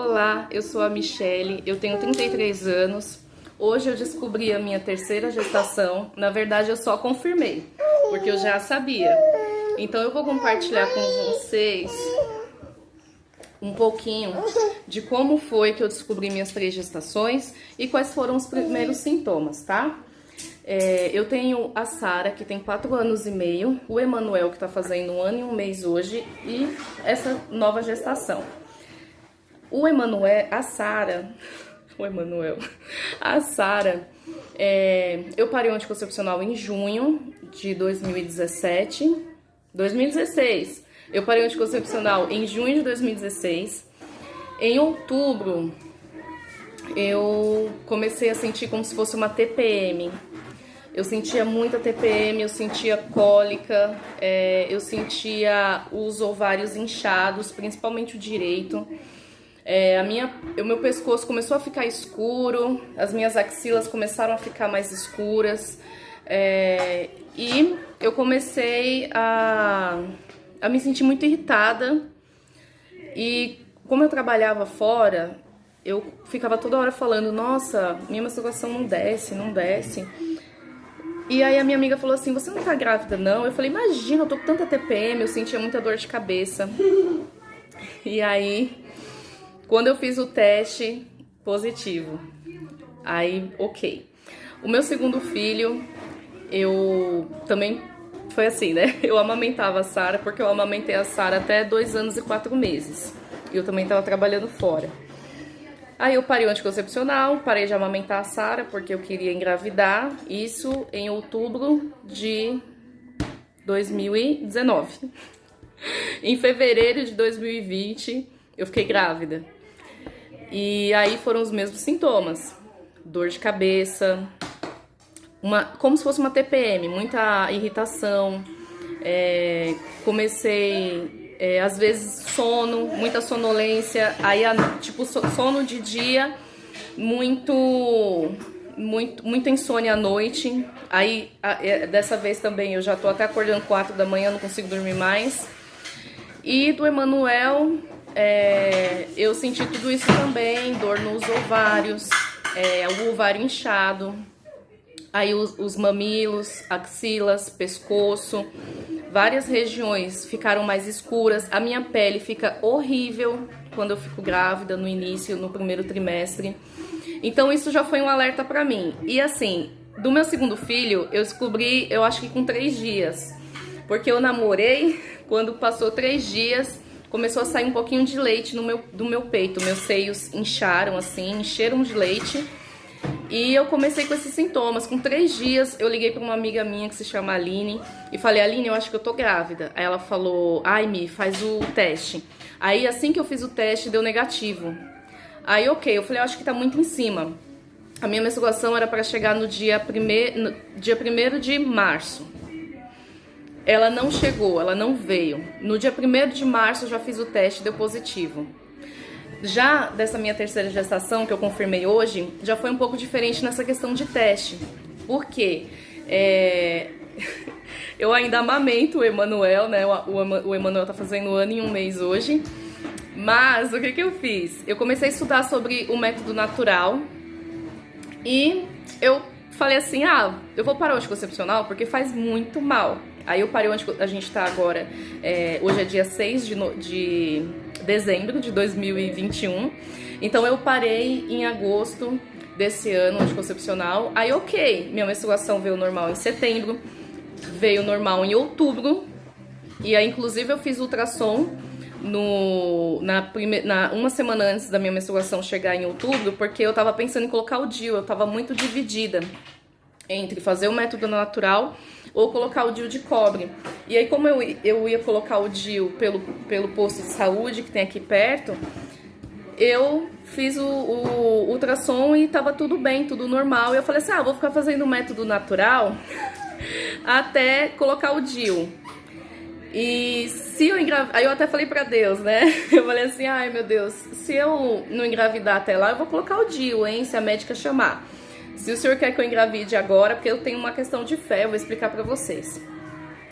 Olá, eu sou a Michele, eu tenho 33 anos. Hoje eu descobri a minha terceira gestação. Na verdade, eu só confirmei, porque eu já sabia. Então eu vou compartilhar com vocês um pouquinho de como foi que eu descobri minhas 3 gestações e quais foram os primeiros sintomas, tá? Eu tenho a Sara, que tem 4 anos e meio, o Emanuel, que tá fazendo 1 ano e 1 mês hoje, e essa nova gestação. O Emanuel, a Sara, eu parei o anticoncepcional em junho de 2016. Eu parei o anticoncepcional em junho de 2016. Em outubro, eu comecei a sentir como se fosse uma TPM. Eu sentia muita TPM, eu sentia cólica, eu sentia os ovários inchados, principalmente o direito. O meu pescoço começou a ficar escuro, as minhas axilas começaram a ficar mais escuras, e eu comecei a me sentir muito irritada. E como eu trabalhava fora, eu ficava toda hora falando: nossa, minha menstruação não desce, não desce. E aí a minha amiga falou assim: você não tá grávida não? Eu falei: imagina, eu tô com tanta TPM, eu sentia muita dor de cabeça. E aí, quando eu fiz o teste, positivo. Aí, ok. O meu segundo filho, eu também foi assim, né? Eu amamentava a Sara, porque eu amamentei a Sara até 2 anos e 4 meses. E eu também tava trabalhando fora. Aí eu parei o anticoncepcional, parei de amamentar a Sara, porque eu queria engravidar. Isso em outubro de 2019. Em fevereiro de 2020, eu fiquei grávida. E aí foram os mesmos sintomas: dor de cabeça, como se fosse uma TPM, muita irritação, comecei, às vezes sono, muita sonolência, aí tipo sono de dia, muita insônia à noite. Aí dessa vez também eu já tô até acordando 4 da manhã, não consigo dormir mais. E do Emanuel, eu senti tudo isso também: dor nos ovários, o ovário inchado, aí os mamilos, axilas, pescoço, várias regiões ficaram mais escuras. A minha pele fica horrível quando eu fico grávida, no início, no primeiro trimestre. Então isso já foi um alerta pra mim. E assim, do meu segundo filho, eu descobri, eu acho que com 3 dias. Porque eu namorei, quando passou 3 dias, começou a sair um pouquinho de leite do meu peito. Meus seios incharam assim, encheram de leite. E eu comecei com esses sintomas. Com 3 dias, eu liguei para uma amiga minha que se chama Aline e falei: Aline, eu acho que eu tô grávida. Aí ela falou: ai, Mi, faz o teste. Aí assim que eu fiz o teste, deu negativo. Aí ok, eu falei: eu acho que tá muito em cima. A minha menstruação era para chegar no dia 1º de março. Ela não chegou, ela não veio. No dia 1º de março eu já fiz o teste, deu positivo. Já dessa minha terceira gestação, que eu confirmei hoje, já foi um pouco diferente nessa questão de teste. Por quê? Eu ainda amamento o Emanuel, né? O Emanuel tá fazendo 1 ano e 1 mês hoje. Mas o que eu fiz? Eu comecei a estudar sobre o método natural e eu falei assim: eu vou parar o anticoncepcional porque faz muito mal. Aí eu parei a gente tá agora, hoje é dia 6 de dezembro de 2021. Então eu parei em agosto desse ano, anticoncepcional. Aí ok, minha menstruação veio normal em setembro, veio normal em outubro. E aí inclusive eu fiz ultrassom uma semana antes da minha menstruação chegar em outubro, porque eu tava pensando em colocar o DIU. Eu tava muito dividida entre fazer o método natural ou colocar o DIU de cobre. E aí, como eu ia colocar o DIU pelo posto de saúde que tem aqui perto, eu fiz o ultrassom e tava tudo bem, tudo normal. E eu falei assim: vou ficar fazendo o método natural até colocar o DIU. E se eu engravidar, aí eu até falei pra Deus, né? Eu falei assim: ai meu Deus, se eu não engravidar até lá, eu vou colocar o DIU, hein? Se a médica chamar. Se o senhor quer que eu engravide agora, porque eu tenho uma questão de fé, eu vou explicar pra vocês.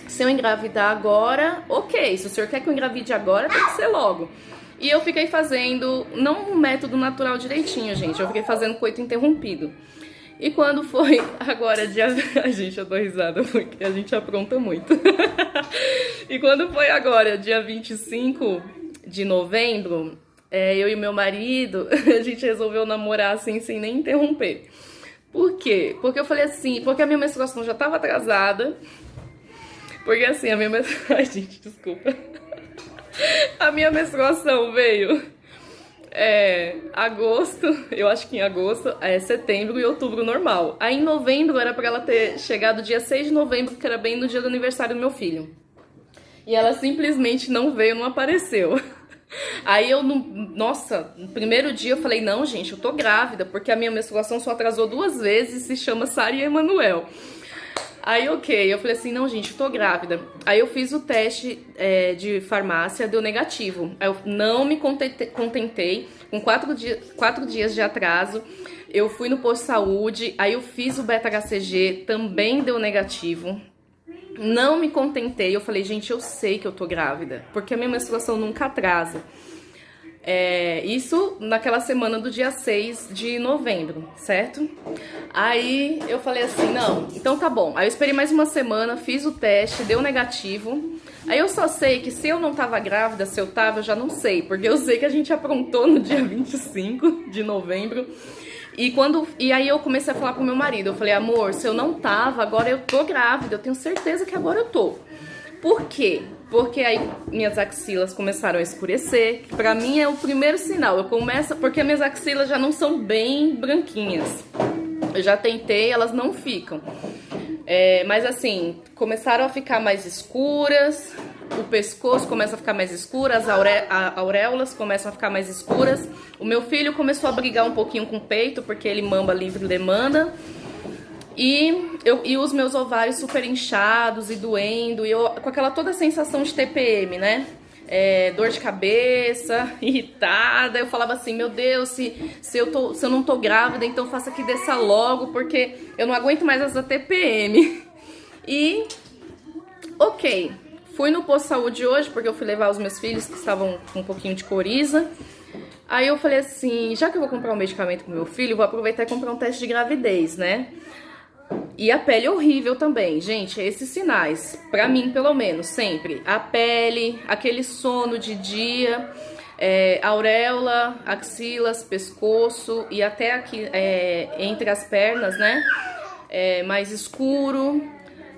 Se eu engravidar agora, ok. Se o senhor quer que eu engravide agora, tem que ser logo. E eu fiquei fazendo, não um método natural direitinho, gente, eu fiquei fazendo coito interrompido. E quando foi agora dia... Gente, eu dou risada porque a gente apronta muito. E quando foi agora dia 25 de novembro, eu e meu marido, a gente resolveu namorar assim, sem nem interromper. Por quê? Porque eu falei assim, porque a minha menstruação já estava atrasada. Porque assim, a minha menstruação... Ai, gente, desculpa. A minha menstruação veio agosto, eu acho que em agosto, setembro e outubro normal. Aí em novembro era pra ela ter chegado dia 6 de novembro, que era bem no dia do aniversário do meu filho. E ela simplesmente não veio, não apareceu. Aí eu, nossa, no primeiro dia eu falei, não, gente, eu tô grávida, porque a minha menstruação só atrasou 2 vezes, se chama Sara e Emanuel. Aí, ok, eu falei assim, não, gente, eu tô grávida. Aí eu fiz o teste de farmácia, deu negativo. Aí eu não me contentei, com 4 dias de atraso, eu fui no posto de saúde, aí eu fiz o beta-HCG, também deu negativo. Não me contentei, eu falei, gente, eu sei que eu tô grávida, porque a minha menstruação nunca atrasa. Isso naquela semana do dia 6 de novembro, certo? Aí eu falei assim, não, então tá bom. Aí eu esperei mais uma semana, fiz o teste, deu negativo. Aí eu só sei que se eu não tava grávida, se eu tava, eu já não sei. Porque eu sei que a gente aprontou no dia 25 de novembro. E aí eu comecei a falar pro meu marido, eu falei, amor, se eu não tava, agora eu tô grávida, eu tenho certeza que agora eu tô. Por quê? Porque aí minhas axilas começaram a escurecer, que pra mim é o primeiro sinal. Porque minhas axilas já não são bem branquinhas. Eu já tentei, elas não ficam. Mas assim, começaram a ficar mais escuras, o pescoço começa a ficar mais escuro, as auréolas começam a ficar mais escuras. O meu filho começou a brigar um pouquinho com o peito, porque ele mama livre demanda. E os meus ovários super inchados e doendo, e eu com aquela toda sensação de TPM, né? Dor de cabeça, irritada. Eu falava assim, meu Deus, se eu não tô grávida, então faça que desça logo, porque eu não aguento mais essa TPM. E, ok, fui no posto de saúde hoje, porque eu fui levar os meus filhos que estavam com um pouquinho de coriza. Aí eu falei assim, já que eu vou comprar um medicamento pro meu filho, vou aproveitar e comprar um teste de gravidez, né? E a pele horrível também, gente, esses sinais, pra mim pelo menos, sempre. A pele, aquele sono de dia, auréola, axilas, pescoço e até aqui entre as pernas, né? Mais escuro,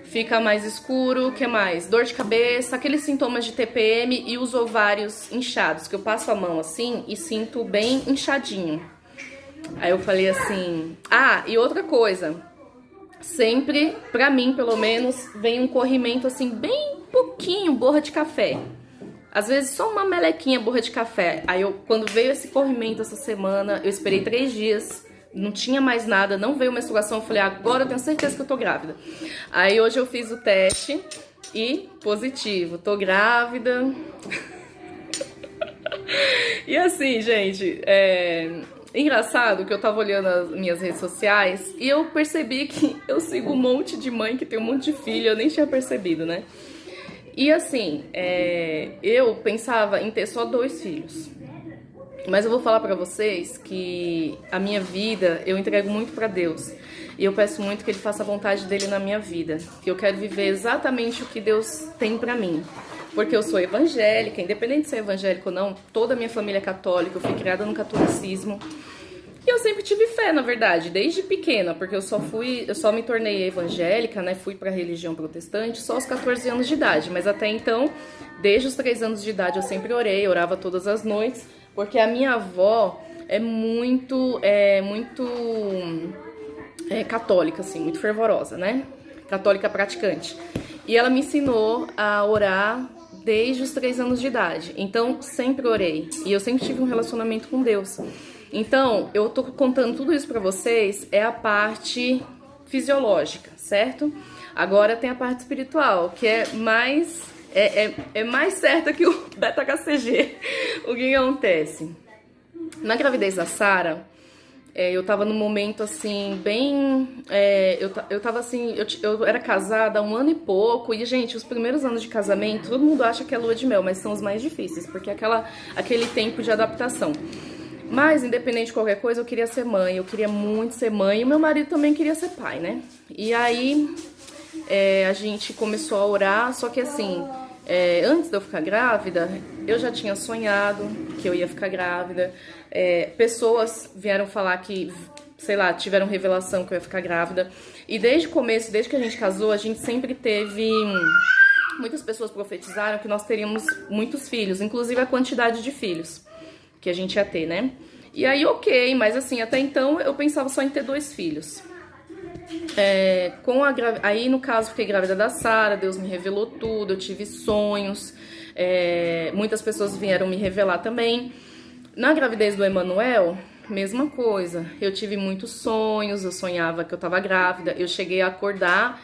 fica mais escuro, o que mais? Dor de cabeça, aqueles sintomas de TPM e os ovários inchados, que eu passo a mão assim e sinto bem inchadinho. Aí eu falei assim, e outra coisa... Sempre, pra mim pelo menos, vem um corrimento assim, bem pouquinho, borra de café. Às vezes só uma melequinha borra de café. Aí quando veio esse corrimento essa semana, eu esperei 3 dias, não tinha mais nada, não veio menstruação. Eu falei, agora eu tenho certeza que eu tô grávida. Aí hoje eu fiz o teste e positivo, tô grávida. E assim, gente, engraçado que eu tava olhando as minhas redes sociais e eu percebi que eu sigo um monte de mãe que tem um monte de filho, eu nem tinha percebido, né? E assim, eu pensava em ter só 2 filhos. Mas eu vou falar pra vocês que a minha vida eu entrego muito pra Deus. E eu peço muito que Ele faça a vontade dEle na minha vida. Que eu quero viver exatamente o que Deus tem pra mim. Porque eu sou evangélica, independente de ser evangélica ou não, toda a minha família é católica, eu fui criada no catolicismo. E eu sempre tive fé, na verdade, desde pequena, porque eu só me tornei evangélica, né? Fui pra religião protestante só aos 14 anos de idade. Mas até então, desde os 3 anos de idade, eu sempre orava todas as noites, porque a minha avó é muito católica, assim, muito fervorosa, né? Católica praticante. E ela me ensinou a orar desde os 3 anos de idade. Então, sempre orei. E eu sempre tive um relacionamento com Deus. Então, eu tô contando tudo isso pra vocês, é a parte fisiológica, certo? Agora tem a parte espiritual, que é mais certa que o beta-HCG. O que acontece? Na gravidez da Sara, Eu tava num momento assim, bem. Eu tava assim, eu era casada há um ano e pouco, e, gente, os primeiros anos de casamento, todo mundo acha que é lua de mel, mas são os mais difíceis, porque é aquele tempo de adaptação. Mas, independente de qualquer coisa, eu queria ser mãe, eu queria muito ser mãe, e meu marido também queria ser pai, né? E aí a gente começou a orar, só que assim. Antes de eu ficar grávida, eu já tinha sonhado que eu ia ficar grávida. Pessoas vieram falar que, sei lá, tiveram revelação que eu ia ficar grávida. E desde o começo, desde que a gente casou, a gente sempre teve... Muitas pessoas profetizaram que nós teríamos muitos filhos, inclusive a quantidade de filhos que a gente ia ter, né? E aí, ok, mas assim, até então eu pensava só em ter 2 filhos. Aí, no caso, fiquei grávida da Sara, Deus me revelou tudo, eu tive sonhos, muitas pessoas vieram me revelar também. Na gravidez do Emanuel, mesma coisa, eu tive muitos sonhos, eu sonhava que eu tava grávida, eu cheguei a acordar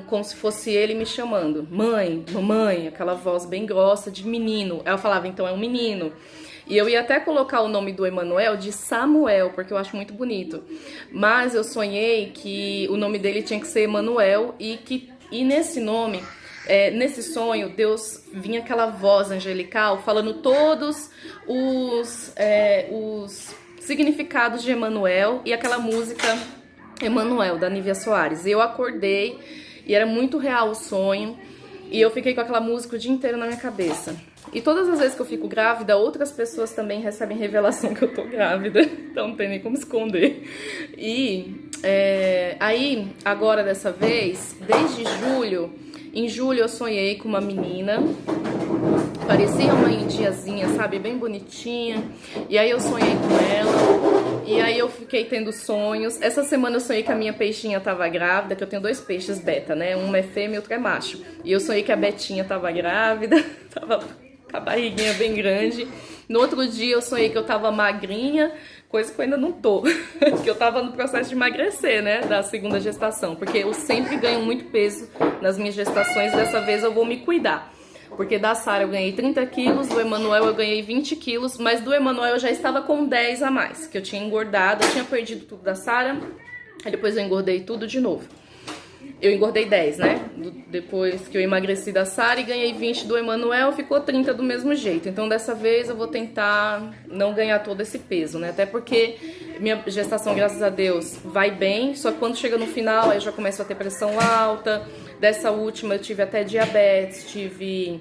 como se fosse ele me chamando, mãe, mamãe, aquela voz bem grossa de menino. Aí eu falava, então é um menino. E eu ia até colocar o nome do Emanuel de Samuel, porque eu acho muito bonito. Mas eu sonhei que o nome dele tinha que ser Emanuel e nesse nome, nesse sonho, Deus vinha aquela voz angelical falando todos os significados de Emanuel e aquela música Emanuel, da Nívia Soares. E eu acordei e era muito real o sonho e eu fiquei com aquela música o dia inteiro na minha cabeça. E todas as vezes que eu fico grávida, outras pessoas também recebem revelação que eu tô grávida. Então não tem nem como esconder. E aí, agora dessa vez, desde julho, em julho eu sonhei com uma menina. Parecia uma indiazinha, sabe? Bem bonitinha. E aí eu sonhei com ela. E aí eu fiquei tendo sonhos. Essa semana eu sonhei que a minha peixinha tava grávida, que eu tenho 2 peixes beta, né? Um é fêmea e outro é macho. E eu sonhei que a Betinha tava grávida. Tava com a barriguinha bem grande. No outro dia eu sonhei que eu tava magrinha, coisa que eu ainda não tô. Que eu tava no processo de emagrecer, né? Da segunda gestação. Porque eu sempre ganho muito peso nas minhas gestações. Dessa vez eu vou me cuidar. Porque da Sara eu ganhei 30 quilos, do Emanuel eu ganhei 20 quilos, mas do Emanuel eu já estava com 10 a mais, que eu tinha engordado, eu tinha perdido tudo da Sara, aí depois eu engordei tudo de novo. Eu engordei 10, né? Depois que eu emagreci da Sara e ganhei 20 do Emanuel, ficou 30 do mesmo jeito. Então dessa vez eu vou tentar não ganhar todo esse peso, né? Até porque minha gestação, graças a Deus, vai bem, só que quando chega no final aí eu já começo a ter pressão alta. Dessa última eu tive até diabetes, tive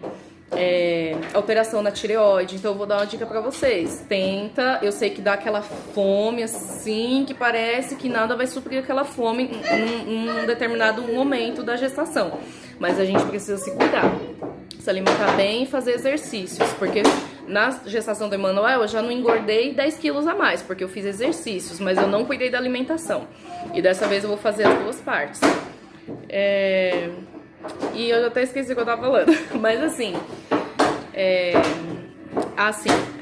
alteração na tireoide. Então eu vou dar uma dica pra vocês. Tenta, eu sei que dá aquela fome assim, que parece que nada vai suprir aquela fome em um determinado momento da gestação. Mas a gente precisa se cuidar, se alimentar bem e fazer exercícios. Porque na gestação do Emanuel eu já não engordei 10 quilos a mais, porque eu fiz exercícios, mas eu não cuidei da alimentação. E dessa vez eu vou fazer as 2 partes. E eu até esqueci o que eu tava falando. Mas assim,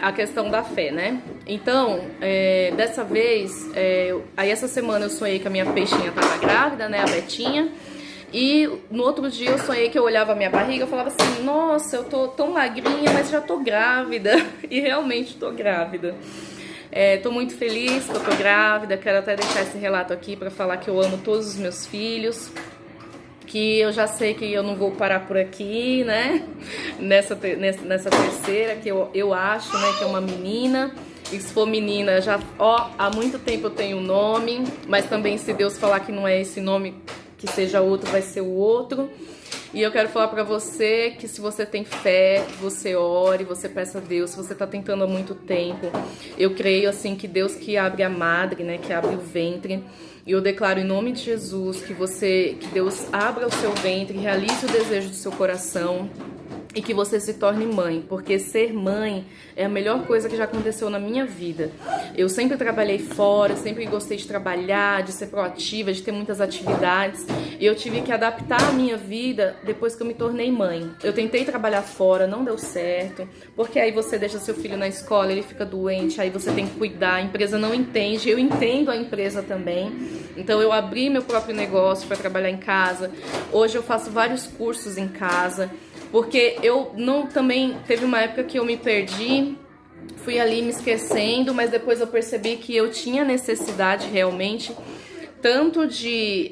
a questão da fé, né? Então, dessa vez, aí essa semana eu sonhei que a minha peixinha tava grávida, né? A Betinha. E no outro dia eu sonhei que eu olhava a minha barriga e falava assim, nossa, eu tô tão magrinha, mas já tô grávida. E realmente tô grávida. Tô muito feliz que eu tô grávida. Quero até deixar esse relato aqui pra falar que eu amo todos os meus filhos. Que eu já sei que eu não vou parar por aqui, né? Nessa terceira, que eu acho, né, que é uma menina. E se for menina, há muito tempo eu tenho um nome. Mas também se Deus falar que não é esse nome, que seja outro, vai ser o outro. E eu quero falar pra você que se você tem fé, você ore, você peça a Deus, se você tá tentando há muito tempo. Eu creio, assim, que Deus que abre a madre, né, que abre o ventre. E eu declaro em nome de Jesus que Deus abra o seu ventre, realize o desejo do seu coração e que você se torne mãe, porque ser mãe é a melhor coisa que já aconteceu na minha vida. Eu sempre trabalhei fora, sempre gostei de trabalhar, de ser proativa, de ter muitas atividades, e eu tive que adaptar a minha vida depois que eu me tornei mãe. Eu tentei trabalhar fora, não deu certo, porque aí você deixa seu filho na escola, ele fica doente, aí você tem que cuidar, a empresa não entende, eu entendo a empresa também. Então eu abri meu próprio negócio para trabalhar em casa. Hoje eu faço vários cursos em casa, porque eu não também teve uma época que eu me perdi fui ali me esquecendo, mas depois eu percebi que eu tinha necessidade realmente tanto de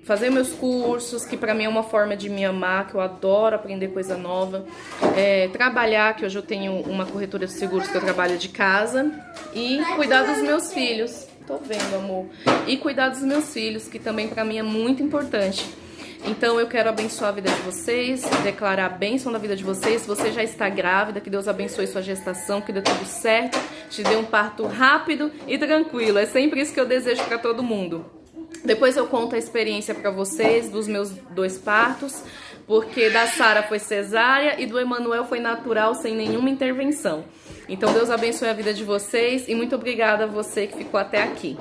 fazer meus cursos, que pra mim é uma forma de me amar, que eu adoro aprender coisa nova, trabalhar, que hoje eu tenho uma corretora de seguros que eu trabalho de casa, e cuidar dos meus filhos. Tô vendo, amor. E cuidar dos meus filhos, que também pra mim é muito importante. Então eu quero abençoar a vida de vocês, declarar a bênção na vida de vocês. Se você já está grávida, que Deus abençoe sua gestação, que dê tudo certo, te dê um parto rápido e tranquilo. É sempre isso que eu desejo pra todo mundo. Depois eu conto a experiência pra vocês dos meus 2 partos, porque da Sara foi cesárea e do Emanuel foi natural, sem nenhuma intervenção. Então Deus abençoe a vida de vocês e muito obrigada a você que ficou até aqui.